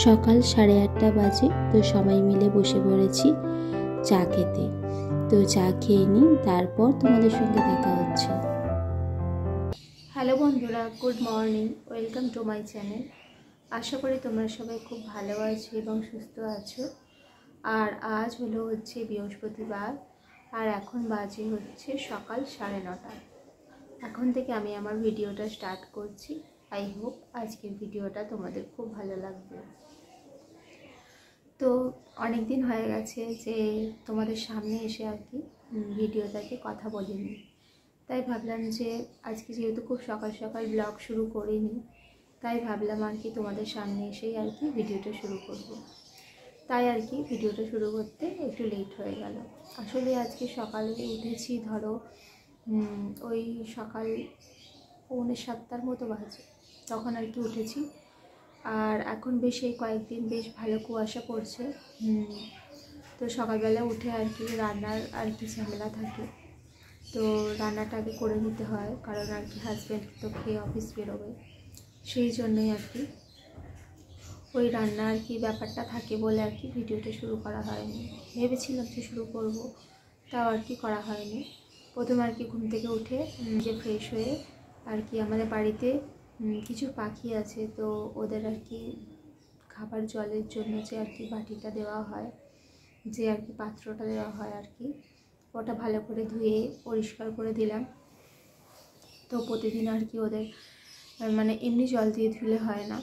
সকাল 8:30 বাজে। তো সবাই মিলে বসে পড়েছি চা খেতে। তো চা খেয়ে নিই, তারপর তোমাদের সঙ্গে দেখা হচ্ছে। হ্যালো বন্ধুরা, good morning, welcome to my channel. আশা করি তোমরা সবাই খুব ভালো আছো এবং সুস্থ আছো। আর আজ হচ্ছে বৃহস্পতিবার, আর এখন বাজে হচ্ছে সকাল 9:30। এখন থেকে আমি আমার ভিডিওটা স্টার্ট করছি। আই হোপ আজকের ভিডিওটা তোমাদের খুব ভালো লাগবে। তো অনেক দিন হয়ে গেছে যে তোমাদের সামনে এসে আর কি ভিডিওটাতে কথা বলিনি, তাই ভাবলাম যে আজকে যেহেতু খুব সকাল সকাল ব্লগ শুরু করিনি, তাই ভাবলাম আর কি তোমাদের সামনে এসেই আর কি ভিডিওটা শুরু করব। তাই আর কি ভিডিওটা শুরু করতে একটু লেট হয়ে গেল। আসলে আজকে সকালে উঠেছি ধরো ওই সকাল 6:45 মতো বাজে, তখন আর কি উঠেছি। আর এখন বেশ এই কয়েকদিন বেশ ভালো কুয়াশা পড়ছে। তো সকালবেলা উঠে আর কি রান্নার আর কি ঝামেলা থাকে, তো রান্নাটা আগে করে নিতে হয়, কারণ আর কি হাজব্যান্ড তো খেয়ে অফিস বেরোবে, সেই জন্যই আর কি ওই রান্না আর কি ব্যাপারটা থাকে বলে আর কি ভিডিওটা শুরু করা হয়নি। ভেবেছিলাম যে শুরু করব, তাও আর কি করা হয়নি। প্রথমে আর কি ঘুম থেকে উঠে যে ফ্রেশ হয়ে আর কি আমাদের বাড়িতে কিছু পাখি আছে, তো ওদের আর কি খাবার জলের জন্য যে আর কি বাটিটা দেওয়া হয়, যে আর কি পাত্রটা দেওয়া হয় আর কি, ওটা ভালো করে ধুয়ে পরিষ্কার করে দিলাম। তো প্রতিদিন আর কি ওদের মানে এমনি জল দিয়ে ধুলে হয় না,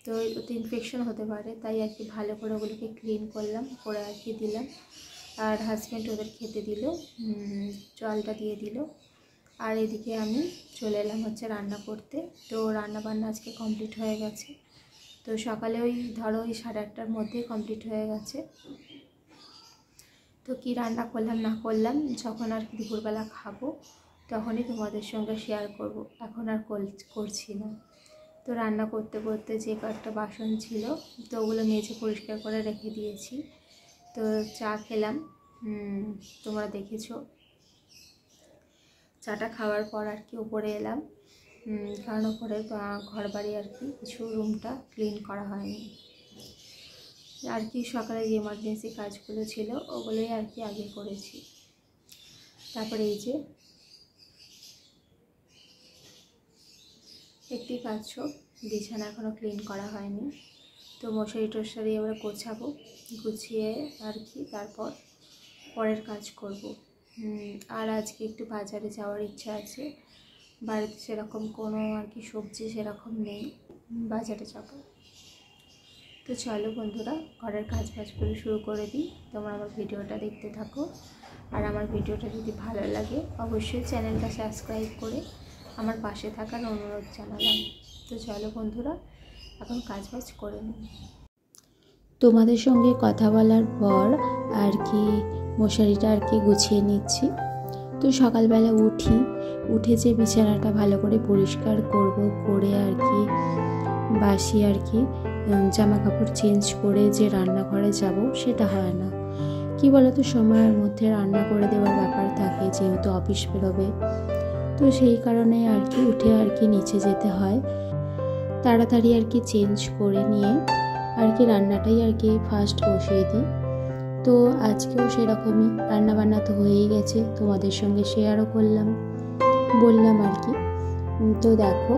তো ওতে ইনফেকশন হতে পারে, তাই আর কি ভালো করে ওগুলোকে ক্লিন করলাম, করে আর কি দিলাম। আর হাজব্যান্ড ওদের খেতে দিল, জলটা দিয়ে দিল। আর এদিকে আমি চলে এলাম হচ্ছে রান্না করতে। তো রান্না বান্না আজকে কমপ্লিট হয়ে গেছে। তো সকালে ওই ধরো ওই 8:30টার মধ্যেই কমপ্লিট হয়ে গেছে। তো কি রান্না করলাম না করলাম যখন আর কি দুপুরবেলা খাবো তখনই তোমাদের সঙ্গে শেয়ার করব, এখন আর করছি না। তো রান্না করতে করতে যে কয়েকটা বাসন ছিল তো ওগুলো মেজে পরিষ্কার করে রেখে দিয়েছি। তো চা খেলাম, তোমরা দেখেছো। চাটা খাওয়ার পর আর কি উপরে এলাম, কারণ উপরে ঘর বাড়ি আর কি কিছু রুমটা ক্লিন করা হয়নি আর কি। সকালে যে এমার্জেন্সি কাজগুলো ছিল ওগুলোই আর কি আগে করেছি। তারপরে এই যে একটি পাচ্ছ বিছানা এখনও ক্লিন করা হয়নি, তো মশারি টশারি এবার গোছাবো, গুছিয়ে আর কি তারপর পরের কাজ করব। আর আজকে একটু বাজারে যাওয়ার ইচ্ছা আছে, বাড়িতে সেরকম কোনো আর কি সবজি সেরকম নেই, বাজারে যাব। তো চলো বন্ধুরা, ঘরের কাজ বাজগুলো শুরু করে দিই। তোমরা আমার ভিডিওটা দেখতে থাকো, আর আমার ভিডিওটা যদি ভালো লাগে অবশ্যই চ্যানেলটা সাবস্ক্রাইব করে আমার পাশে থাকার অনুরোধ জানালাম। তো চলো বন্ধুরা, এখন কাজ বাজ করে নিই। তোমাদের সঙ্গে কথা বলার পর আর কি মশারিটা আর কি গুছিয়ে নিচ্ছি। তো সকালবেলা উঠে যে বিছানাটা ভালো করে পরিষ্কার করব, করে আর কি বাসি আর কি জামা কাপড় চেঞ্জ করে যে রান্নাঘরে যাব সেটা হয় না। কি বলতো, সময়ের মধ্যে রান্না করে দেওয়ার ব্যাপার থাকে, যেহেতু অফিস বেরোবে, তো সেই কারণে আর কি উঠে আর কি নিচে যেতে হয়। তাড়াতাড়ি আর কি চেঞ্জ করে নিয়ে আর কি রান্নাটাই আর কি ফার্স্ট বসিয়ে দিই। তো আজকেও সেরকমই রান্নাবান্না তো হয়েই গেছে, তোমাদের সঙ্গে শেয়ারও বললাম আর কি। তো দেখো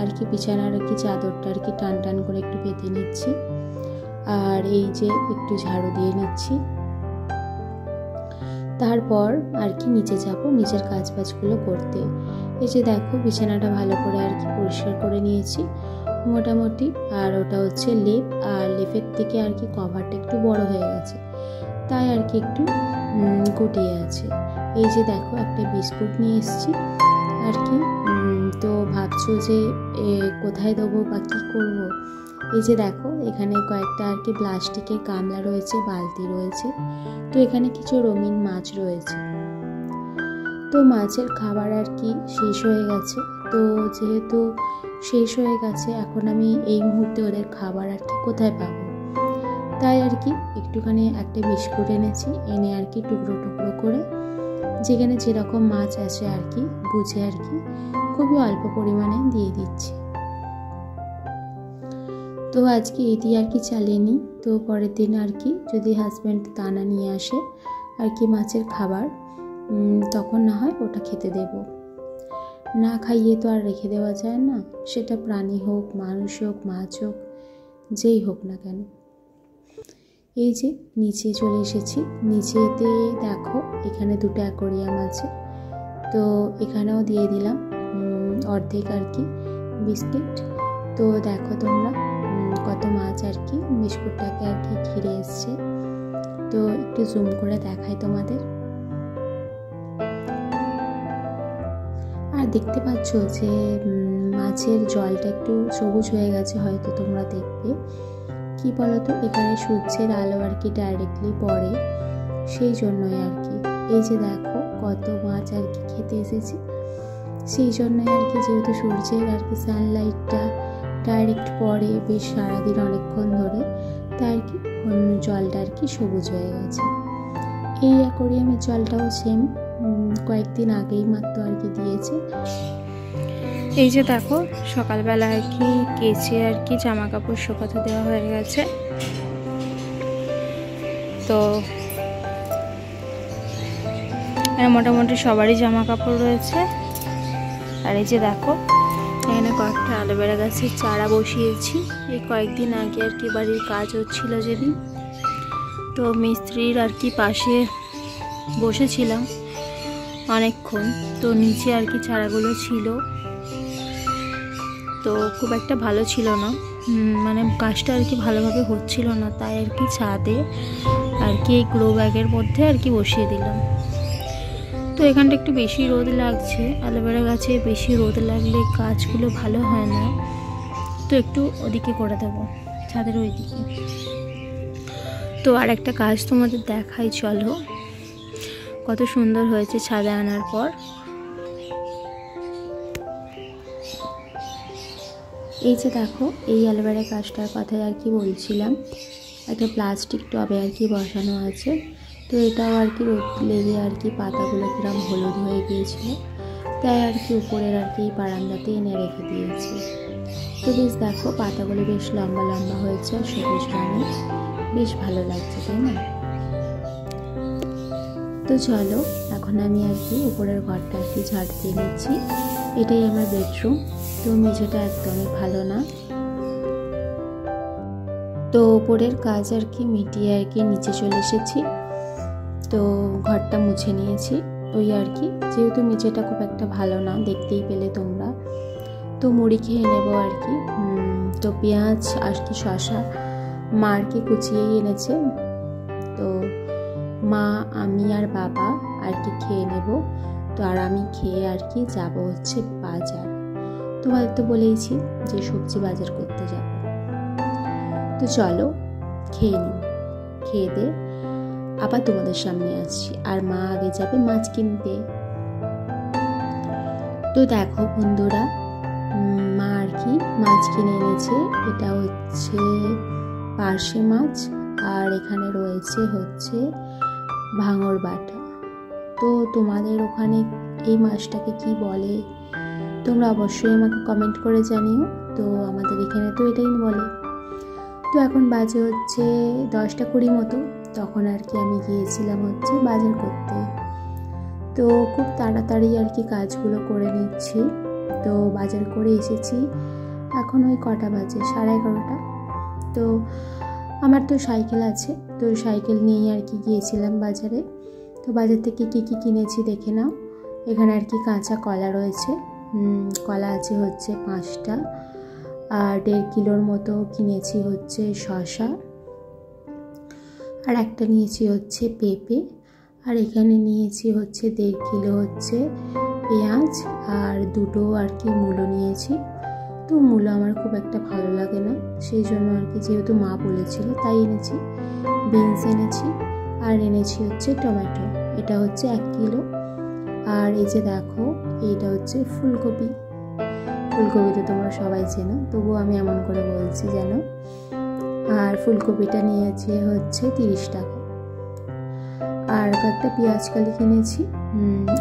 আর কি বিছানার আর কি চাদরটা আর কি টান টান করে একটু পেতে নিচ্ছি, আর এই যে একটু ঝাড়ু দিয়ে নিচ্ছি। তারপর আর কি নিচে যাব নিজের কাজ বাজগুলো করতে। এই যে দেখো বিছানাটা ভালো করে আর কি পরিষ্কার করে নিয়েছি মোটামুটি, আর ওটা হচ্ছে লেপ, আর লেপের থেকে আর কি কভারটা একটু বড় হয়ে গেছে, তাই আর কি একটু গুটিয়ে আছে। এই যে দেখো একটা বিস্কুট নিয়ে এসেছি আর কি। তো ভাবছো যে কোথায় দেবো বা কী করবো। এই যে দেখো এখানে কয়েকটা আর কি প্লাস্টিকের গামলা রয়েছে, বালতি রয়েছে, তো এখানে কিছু রঙিন মাছ রয়েছে। তো মাছের খাবার আর কি শেষ হয়ে গেছে, তো যেহেতু শেষ হয়ে গেছে এখন আমি এই মুহূর্তে ওদের খাবার আর কি কোথায় পাবো, তাই আর কি একটুখানি একটা বিস্কুট এনেছি, এনে আর কি টুকরো টুকরো করে যেখানে যেরকম মাছ আছে আর কি বুঝে আর কি খুবই অল্প পরিমাণে দিয়ে দিচ্ছি। তো আজকে এটি আর কি চালিয়ে নিই। তো পরের দিন আর কি যদি হাজব্যান্ড দানা নিয়ে আসে আর কি মাছের খাবার, তখন না হয় ওটা খেতে দেব। না খাইয়ে তো আর রেখে দেওয়া যায় না, সেটা প্রাণী হোক, মানুষ হোক, মাছ হোক, যেই হোক না কেন। এই যে নিচে চলে এসেছি। নিচেতে দেখো এখানে দুটো অ্যাকোরিয়াম আছে, তো এখানেও দিয়ে দিলাম অর্ধেক আর কি বিস্কিট। তো দেখো তোমরা কত মাছ আর কি বিস্কুটটাকে আর কি ঘিরে এসছে। তো একটু জুম করে দেখাই তোমাদের। আর দেখতে পাচ্ছ যে মাছের জলটা একটু সবুজ হয়ে গেছে, হয়তো তোমরা দেখবে। কি বলতো, এখানে সূর্যের আলো আর কি ডাইরেক্টলি পড়ে, সেই জন্যই আর কি। এই যে দেখো কত মাছ আর কি খেতে এসেছে, সেই জন্যই আর কি, যেহেতু সূর্যের আর কি সানলাইটটা ডাইরেক্ট পড়ে বেশ সারাদিন অনেকক্ষণ ধরে, তাই আর কি জলটা আর কি সবুজ হয়ে গেছে। এই অ্যাকোরিয়ামের জলটাও সেম, কয়েকদিন আগেই মাত্র আর কি দিয়েছে। এই যে দেখো সকালবেলা আর কি কেচে আর কি জামা কাপড় শুকাতে দেওয়া হয়ে গেছে। তো মোটামুটি সবারই জামা কাপড় রয়েছে। আর এই যে দেখো এখানে কয়েকটা অ্যালোভেরা গাছের চারা বসিয়েছি। এই কয়েকদিন আগে আর কি বাড়ির কাজ হচ্ছিল যেদিন, তো মিস্ত্রির আর কি পাশে বসেছিলাম অনেকক্ষণ। তো নিচে আর কি চারাগুলো ছিল, তো খুব একটা ভালো ছিল না, মানে কাজটা আর কি ভালোভাবে হচ্ছিল না, তাই আর কি ছাদে আর কি এই গ্রো ব্যাগের মধ্যে আর কি বসিয়ে দিলাম। তো এখানটা একটু বেশি রোদ লাগছে, অ্যালোভেরা গাছে বেশি রোদ লাগলে গাছগুলো ভালো হয় না, তো একটু ওদিকে করে দেবো, ছাদের ওইদিকে। তো আর একটা গাছ তোমাদের দেখাই, চলো কত সুন্দর হয়েছে ছাদে আনার পর। এই যে দেখো এই অ্যালোভেরা গাছটার কথাই আর কি বলছিলাম, একটা প্লাস্টিক টবে আর কি বসানো আছে। তো এটাও আর কি রোদ লেগে আর কি পাতাগুলো কিরম হলুদ হয়ে গিয়েছিল, তাই আর কি উপরের আর কি বারান্দাতে এনে রেখে দিয়েছি। তো বেশ দেখো পাতাগুলো বেশ লম্বা লম্বা হয়েছে, সবুজ রঙের, বেশ ভালো লাগছে, তাই না? তো চলো এখন আমি আর কি উপরের ঘরটা আর কি ঝাড় দিয়ে নিচ্ছি। এটাই আমার বেডরুম। তো মেঝেটা একদমই ভালো না, তো উপরের কাজ আর কি মিটিয়ে আর কি নিচে চলে এসেছি। তো ঘরটা মুছে নিয়েছি ওই আর কি, যেহেতু মেঝেটা খুব একটা ভালো না, দেখতেই পেলে তোমরা। তো মুড়ি খেয়ে নেবো আর কি। তো পেঁয়াজ আর কি শসা মা আর কি কুচিয়েই এনেছে, তো মা, আমি আর বাবা আর কি খেয়ে নেব। তো আর আমি খেয়ে আর কি যাব হচ্ছে বাজার। তোমাদের তো বলেইছি যে সবজি বাজার করতে যাব। তো চলো খেয়ে নিই, খেয়ে দে আবার তোমাদের সামনে আসছি। আর মা আগে যাবে মাছ কিনতে। তো দেখো বন্ধুরা, মা আর কি মাছ কিনে এনেছে। এটা হচ্ছে পার্শে মাছ, আর এখানে রয়েছে হচ্ছে ভাঙর বাটা। তো তোমাদের ওখানে এই মাছটাকে কি বলে তোমরা অবশ্যই আমাকে কমেন্ট করে জানিও। তো আমাদের এখানে তো এটাই বলে। তো এখন বাজে হচ্ছে 10টা 20 মতো, তখন আর কি আমি গিয়েছিলাম হচ্ছে বাজার করতে। তো খুব তাড়াতাড়ি আর কি কাজগুলো করে নিচ্ছি। তো বাজার করে এসেছি, এখন ওই কটা বাজে, 11:30। তো আমার তো সাইকেল আছে, তো সাইকেল নিয়েই আর কি গিয়েছিলাম বাজারে। তো বাজার থেকে কী কী কিনেছি দেখে নাও। এখানে আর কি কাঁচা কলা রয়েছে, কলা আছে হচ্ছে 5টা, আর 1.5 কিলোর মতো কিনেছি হচ্ছে শসা, আর একটা নিয়েছি হচ্ছে পেঁপে, আর এখানে নিয়েছি হচ্ছে 1.5 কিলো হচ্ছে পেঁয়াজ, আর 2টো আর কি মূলো নিয়েছি। তো মূলো আমার খুব একটা ভালো লাগে না, সেই জন্য আর কি যেহেতু মা বলেছিল তাই এনেছি। বিনস এনেছি, আর এনেছি হচ্ছে টমেটো, এটা হচ্ছে 1 কিলো। আর এই যে দেখো এইটা হচ্ছে ফুলকপি। ফুলকপি তো তোমরা সবাই চেনো, তবুও আমি এমন করে বলছি যেন। আর ফুলকপিটা নিয়েছে হচ্ছে 30 টাকা। আর কয়েকটা পেঁয়াজ কালি কিনেছি।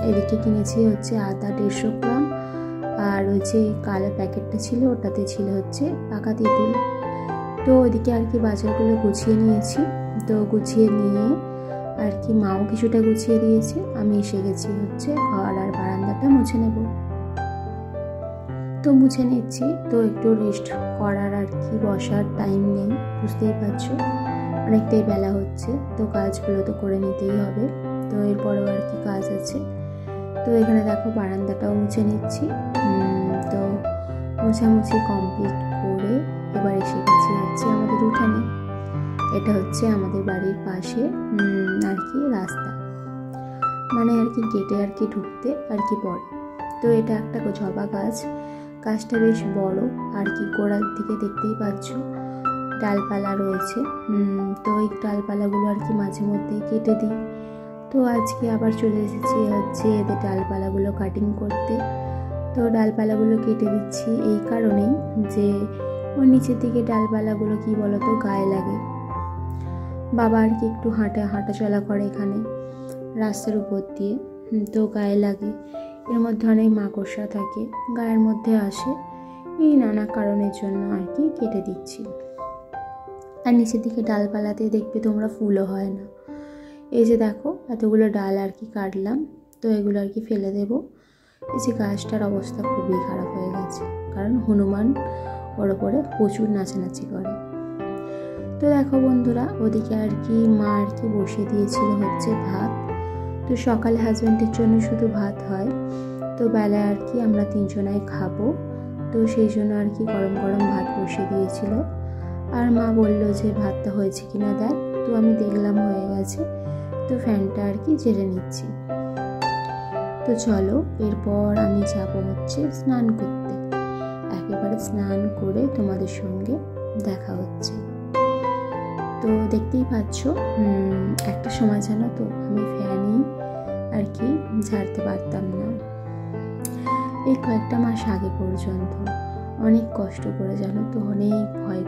এদিকে কিনেছি হচ্ছে আদা 150 গ্রাম, আর ওই যে কালো প্যাকেটটা ছিল ওটাতে ছিল হচ্ছে পাকা তেঁতুল। তো ওইদিকে আর কি বাজারগুলো গুছিয়ে নিয়েছি। তো গুছিয়ে নিয়ে আর কি মাও কিছুটা গুছিয়ে দিয়েছে। আমি এসে গেছি হচ্ছে ঘর আর বারান্দাটা মুছে নেব। তো মুছে নিচ্ছি। তো একটু রেস্ট করার আর কি বসার টাইম নেই, বুঝতেই পারছো অনেকটাই বেলা হচ্ছে। তো কাজগুলো তো করে নিতেই হবে। তো এরপরেও আর কি কাজ আছে। তো এখানে দেখো বারান্দাটাও মুছে নিচ্ছি। তো মোছামুছি কমপ্লিট করে এবার এসে গেছি হচ্ছে আমাদের উঠানে। এটা হচ্ছে আমাদের বাড়ির পাশে আর কি রাস্তা, মানে আর কি গেটে আর কি ঢুকতে আর কি পড়ে। তো এটা একটা জবা গাছ, গাছটা বেশ বড় আর কি, গোড়ার দিকে দেখতেই পাচ্ছ ডালপালা রয়েছে। তো এই ডালপালাগুলো আর কি মাঝে মধ্যে কেটে দিই। তো আজকে আবার চলে এসেছি হচ্ছে এদের ডালপালাগুলো কাটিং করতে। তো ডালপালাগুলো কেটে দিচ্ছি এই কারণেই যে ওর নিচের দিকে ডালপালাগুলো কি বলতো গায়ে লাগে। বাবা আর কি একটু হাঁটা চলা করে এখানে রাস্তার উপর দিয়ে, তো গায়ে লাগে। এর মধ্যে অনেক মাকড়সা থাকে, গায়ের মধ্যে আসে, এই নানা কারণের জন্য আর কি কেটে দিচ্ছি। আর নিচের দিকে ডালপালাতে দেখবে তোমরা ফুলও হয় না। এই যে দেখো এতগুলো ডাল আর কি কাটলাম, তো এগুলো আর কি ফেলে দেবো। এই যে গাছটার অবস্থা খুবই খারাপ হয়ে গেছে, কারণ হনুমান ওর ওপরে প্রচুর নাচানাচি করে। তো দেখো বন্ধুরা, ওদিকে আর কি মা আর কি বসিয়ে দিয়েছিল হচ্ছে ভাত। তো সকালে হাজব্যান্ডের জন্য শুধু ভাত হয়, তো বেলায় আর কি আমরা 3 জনাই খাবো। তো সেই জন্য আর কি গরম গরম ভাত বসিয়ে দিয়েছিল। আর মা বললো যে ভাতটা হয়েছে কিনা দেখ। তো আমি দেখলাম হয়ে গেছে। তো ফ্যানটা আর কি ঝেড়ে নিচ্ছি। তো চলো এরপর আমি যাবো হচ্ছে স্নান করতে। একেবারে স্নান করে তোমাদের সঙ্গে দেখা হচ্ছে। তো দেখতেই পাচ্ছ একটা সময় জানো তো আমি ফ্যানই আর কি ঝাড়তে পারতাম না। এই কয়েকটা মাস আগে পর্যন্ত অনেক কষ্ট করে জানো তো, অনেক ভয়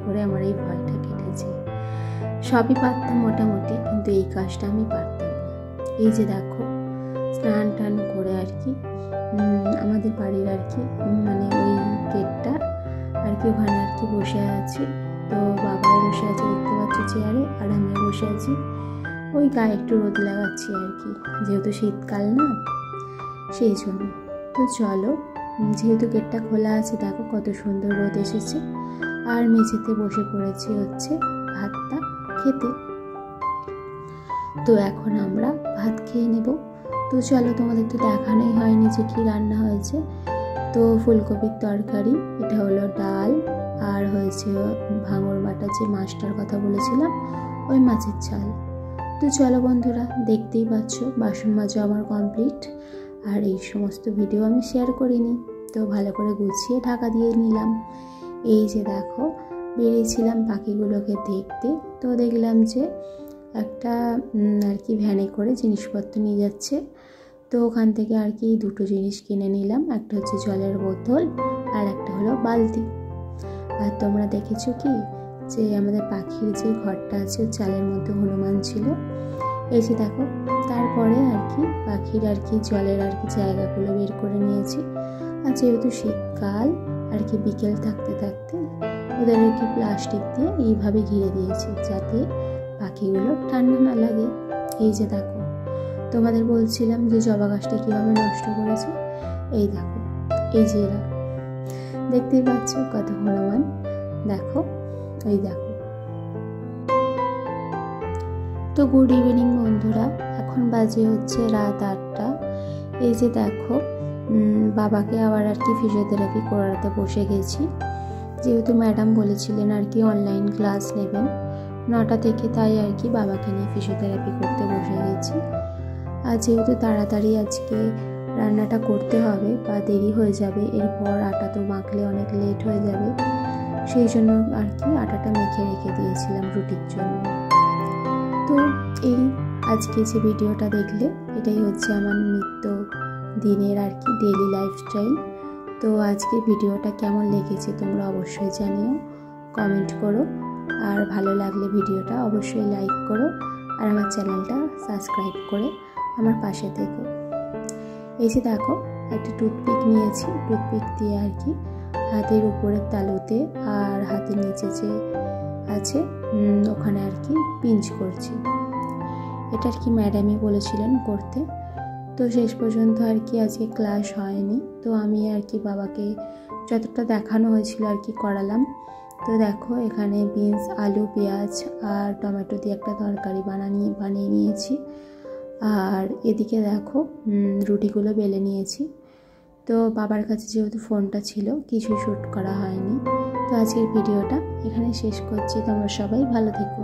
করে আমার এই ভয়টা কেটেছে। সবই পারতাম মোটামুটি, কিন্তু এই কাজটা আমি পারতাম না। এই যে দেখো স্নান টান করে আর কি আমাদের বাড়ির আর কি মানে ওই গেটটা আর কি ওখানে আর কি বসে আছি। তো বাবাও বসে আছে দেখতে পাচ্ছ চেয়ারে, আর আমিও বসে আছি। ওই গায়ে একটু রোদ লাগাচ্ছি আর কি, যেহেতু শীতকাল না সেই জন্য। তো চলো, যেহেতু গেটটা খোলা আছে দেখো কত সুন্দর রোদ এসেছে। আর মেঝেতে বসে পড়েছি হচ্ছে ভাতটা খেতে। তো এখন আমরা ভাত খেয়ে নেব। তো চলো, তোমাদের তো দেখানোই হয়নি যে কি রান্না হয়েছে। তো ফুলকপির তরকারি, এটা হলো ডাল, আর হয়েছে ভাঙর বাটা যে মাছটার কথা বলেছিলাম ওই মাছের ঝাল। তো চলো বন্ধুরা, দেখতেই পাচ্ছ বাসন মাজা আমার কমপ্লিট। আর এই সমস্ত ভিডিও আমি শেয়ার করিনি, তো ভালো করে গুছিয়ে ঢাকা দিয়ে নিলাম। এই যে দেখো বেরিয়েছিলাম পাখিগুলোকে দেখতে। তো দেখলাম যে একটা আর কি ভ্যানে করে জিনিসপত্র নিয়ে যাচ্ছে। তো ওখান থেকে আর কি 2টো জিনিস কিনে নিলাম, একটা হচ্ছে জলের বোতল আর একটা হলো বালতি। আর তোমরা দেখেছো কি যে আমাদের পাখির যে ঘরটা আছে চালের মধ্যে হনুমান ছিল। এই যে দেখো, তারপরে আর কি পাখির আর কি জলের আর কি জায়গাগুলো বের করে নিয়েছি। আর যেহেতু শীতকাল আর কি বিকেল থাকতে থাকতে ওদের আর কি প্লাস্টিক দিয়ে এইভাবে ঘিরে দিয়েছি যাতে পাখিগুলো ঠান্ডা না লাগে। এই যে দেখো, তোমাদের বলছিলাম যে জবা গাছটা কীভাবে নষ্ট করেছে। এই দেখো, এই যে এরা দেখতেই পাচ্ছ কত হনুমান, দেখো এই দেখো। তো গুড ইভিনিং বন্ধুরা, এখন বাজে হচ্ছে রাত 8টা। এই যে দেখো বাবাকে আবার আর কি ফিজিওথেরাপি করাতে বসে গেছি। যেহেতু ম্যাডাম বলেছিলেন আর কি অনলাইন ক্লাস নেবেন 9টা থেকে, তাই আর কি বাবাকে নিয়ে ফিজিওথেরাপি করতে বসে গেছি। আর যেহেতু তাড়াতাড়ি আজকে রান্নাটা করতে হবে বা দেরি হয়ে যাবে, এরপর আটা তো মাখলে অনেক লেট হয়ে যাবে, সেই জন্য আর কি আটাটা মেখে রেখে দিয়েছিলাম রুটির জন্য। তো এই আজকে যে ভিডিওটা দেখলে এটাই হচ্ছে আমার নিত্য দিনের আর কি ডেইলি লাইফস্টাইল। তো আজকে ভিডিওটা কেমন লেগেছে তোমরা অবশ্যই জানিও, কমেন্ট করো। আর ভালো লাগলে ভিডিওটা অবশ্যই লাইক করো, আর আমার চ্যানেলটা সাবস্ক্রাইব করে আমার পাশে থেকো। এই যে দেখো একটা টুথপিক নিয়েছি, টুথপিক দিয়ে আর কি হাতের উপরের তালুতে আর হাতের নিচে যে আছে ওখানে আর কি পিঞ্চ করছি। এটা আর কি ম্যাডামই বলেছিলেন করতে। তো শেষ পর্যন্ত আর কি আজকে ক্লাস হয়নি, তো আমি আর কি বাবাকে যতটা দেখানো হয়েছিল আর কি করালাম। তো দেখো এখানে বিনস, আলু, পেঁয়াজ আর টমেটো দিয়ে একটা তরকারি বানিয়ে নিয়েছি। আর এদিকে দেখো রুটিগুলো বেলে নিয়েছি। তো বাবার কাছে যেহেতু ফোনটা ছিল কিছু শ্যুট করা হয়নি। তো আজকের ভিডিওটা এখানে শেষ করছি। তোমরা সবাই ভালো থেকো।